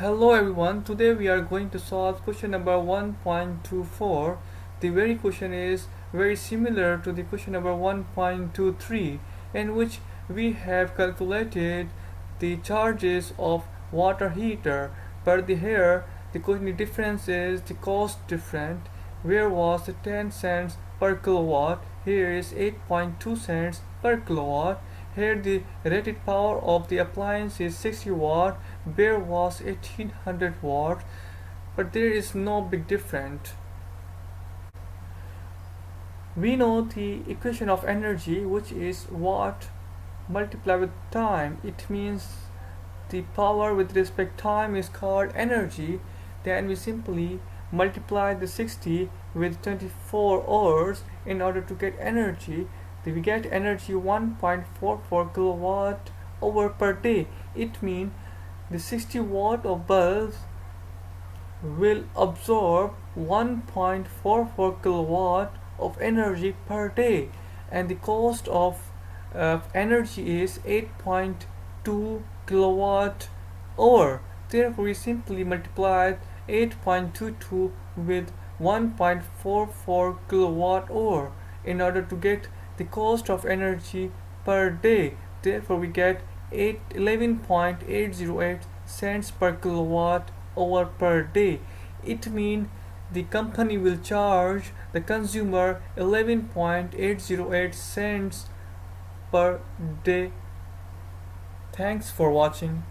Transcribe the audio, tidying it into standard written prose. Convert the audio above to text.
Hello everyone, today we are going to solve question number 1.24. The very question is very similar to the question number 1.23, in which we have calculated the charges of water heater, but here the question difference is the cost different. Where was the 10 cents per kilowatt, here is 8.2 cents per kilowatt. Here the rated power of the appliance is 60 watt, where was 1800 watt, but there is no big difference. We know the equation of energy, which is watt multiplied with time. It means the power with respect to time is called energy. Then we simply multiply the 60 with 24 hours in order to get energy. We get energy 1.44 kilowatt hour per day. It means the 60 watt of bulb will absorb 1.44 kilowatt of energy per day, and the cost of energy is 8.2 kilowatt hour. Therefore we simply multiply 8.22 with 1.44 kilowatt hour in order to get the cost of energy per day. Therefore we get 11.808 cents per kilowatt hour per day. It means the company will charge the consumer 11.808 cents per day. Thanks for watching.